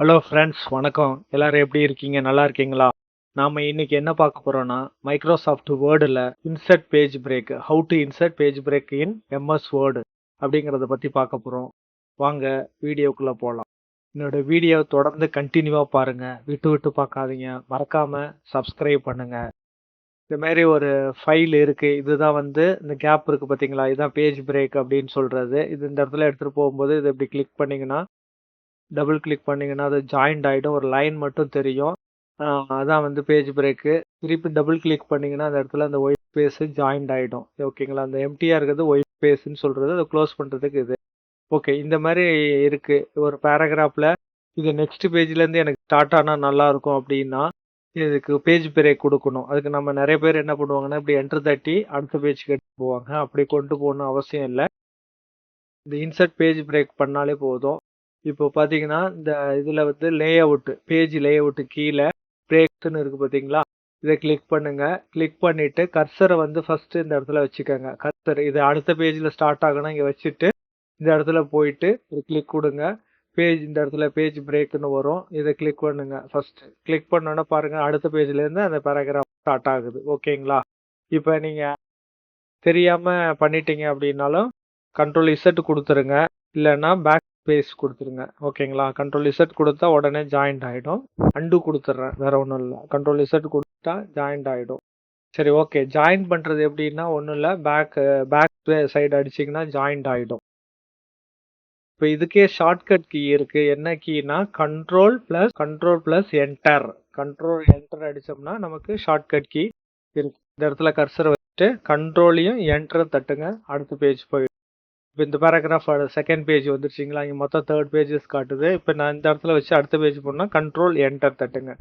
Hello friends, வணக்கம். எல்லாரும் எப்படி இருக்கீங்க? நல்லா இருக்கீங்களா? நாம இன்னைக்கு என்ன பார்க்க போறோம்னா, மைக்ரோசாஃப்ட் வேர்டில் insert page break, how to insert page break in MS word அப்படிங்கிறத பற்றி பார்க்க போகிறோம். வாங்க வீடியோக்குள்ளே போகலாம். என்னோட வீடியோ தொடர்ந்து கண்டினியூவாக பாருங்க, விட்டு விட்டு பார்க்காதீங்க. மறக்காம சப்ஸ்கிரைப் பண்ணுங்க. இந்த மாதிரி ஒரு ஃபைல் இருக்கு. இதுதான் வந்து இந்த கேப் இருக்கு பார்த்தீங்களா? இதுதான் பேஜ் பிரேக் அப்படின்னு சொல்றது. இது இந்த இடத்துல எடுத்துகிட்டு போகும்போது இதை இப்படி கிளிக் பண்ணீங்கன்னா, டபுள் கிளிக் பண்ணீங்கன்னா அது ஜாயிண்ட் ஆகிடும். ஒரு லைன் மட்டும் தெரியும். அதான் வந்து பேஜ் பிரேக்கு. திருப்பி டபுள் கிளிக் பண்ணீங்கன்னா அந்த இடத்துல அந்த ஒயிட் ஸ்பேஸ் ஜாயிண்ட் ஆகிடும். ஓகேங்களா? அந்த எம்டியாக இருக்கிறது ஒயிட் ஸ்பேஸ்ன்னு சொல்கிறது. அதை க்ளோஸ் பண்ணுறதுக்கு இது. ஓகே, இந்த மாதிரி இருக்கு ஒரு பேராகிராஃபில். இது நெக்ஸ்ட் பேஜ்லேருந்து எனக்கு ஸ்டார்ட் ஆனால் நல்லாயிருக்கும் அப்படின்னா இதுக்கு பேஜ் பிரேக் கொடுக்கணும். அதுக்கு நம்ம நிறைய பேர் என்ன பண்ணுவாங்கன்னா இப்படி என்டர் தட்டி அடுத்த பேஜ்க்கு எடுத்து போவாங்க. அப்படி கொண்டு போகணும் அவசியம் இல்லை. இந்த இன்சர்ட் பேஜ் பிரேக் பண்ணாலே போதும். இப்போ பார்த்தீங்கன்னா இந்த இதில் வந்து லே அவுட்டு, பேஜ் லே அவுட்டு கீழே பிரேக்ஸ்ன்னு இருக்குது பார்த்தீங்களா? இதை கிளிக் பண்ணுங்க. கிளிக் பண்ணிவிட்டு கர்சரை வந்து ஃபஸ்ட்டு இந்த இடத்துல வச்சுக்கோங்க. கர்சர் இது அடுத்த பேஜில் ஸ்டார்ட் ஆகணும். இங்கே வச்சுட்டு இந்த இடத்துல போயிட்டு ஒரு கிளிக் கொடுங்க. பேஜ் இந்த இடத்துல பேஜ் பிரேக்குன்னு வரும். இதை கிளிக் பண்ணுங்க. ஃபஸ்ட்டு கிளிக் பண்ணோன்னே பாருங்கள் அடுத்த பேஜ்லேருந்து அந்த பேராகிராஃப் ஸ்டார்ட் ஆகுது. ஓகேங்களா? இப்போ நீங்கள் தெரியாமல் பண்ணிட்டீங்க அப்படின்னாலும் கண்ட்ரோல் இசட் கொடுத்துருங்க. இல்லைன்னா பேக் ஸ்பேஸ் கொடுத்துருங்க. ஓகேங்களா? கண்ட்ரோல் இசட் கொடுத்தா உடனே ஜாயிண்ட் ஆகிடும். அண்டு கொடுத்துட்றேன், வேற ஒன்றும் இல்லை. கண்ட்ரோல் இசட் கொடுத்தா ஜாயிண்ட் ஆகிடும். சரி, ஓகே. ஜாயின் பண்ணுறது எப்படின்னா ஒன்றும் இல்லை, பேக் சைடு அடிச்சிங்கன்னா ஜாயிண்ட் ஆகிடும். இப்போ இதுக்கே ஷார்ட்கட் கீ இருக்குது. என்ன கீனா control plus enter. Control enter அடித்தோம்னா நமக்கு ஷார்ட்கட் கீ இருக்கு. இந்த இடத்துல கர்சரை வச்சுட்டு கண்ட்ரோலையும் என்டரும் தட்டுங்க. அடுத்த பேஜ் போயிடும். இப்போ இந்த பேராகிராஃப் செகண்ட் பேஜ் வந்துருச்சிங்களா? இங்கே மொத்தம் 3 பேஜஸ் காட்டுது. இப்போ நான் இந்த இடத்துல வச்சு அடுத்த பேஜ் போனால் கண்ட்ரோல் என்டர் தட்டுங்க.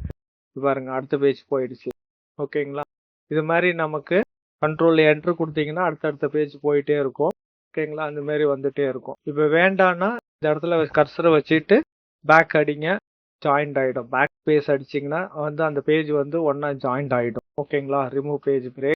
பாருங்க அடுத்த பேஜ் போயிடுச்சு. ஓகேங்களா? இது மாதிரி நமக்கு கண்ட்ரோல் என்டர் கொடுத்தீங்கன்னா அடுத்தடுத்த பேஜ் போயிட்டே இருக்கும். ஓகேங்களா? அந்த மாதிரி வந்துட்டே இருக்கும். இப்போ வேண்டான்னா இந்த இடத்துல கர்சரை வச்சுட்டு பேக் அடிங்க, ஜாயிண்ட் ஆகிடும். பேக் ஸ்பேஸ் அடிச்சிங்கன்னா வந்து அந்த பேஜ் வந்து ஒன்றா ஜாயிண்ட் ஆகிடும். ஓகேங்களா? Remove page break.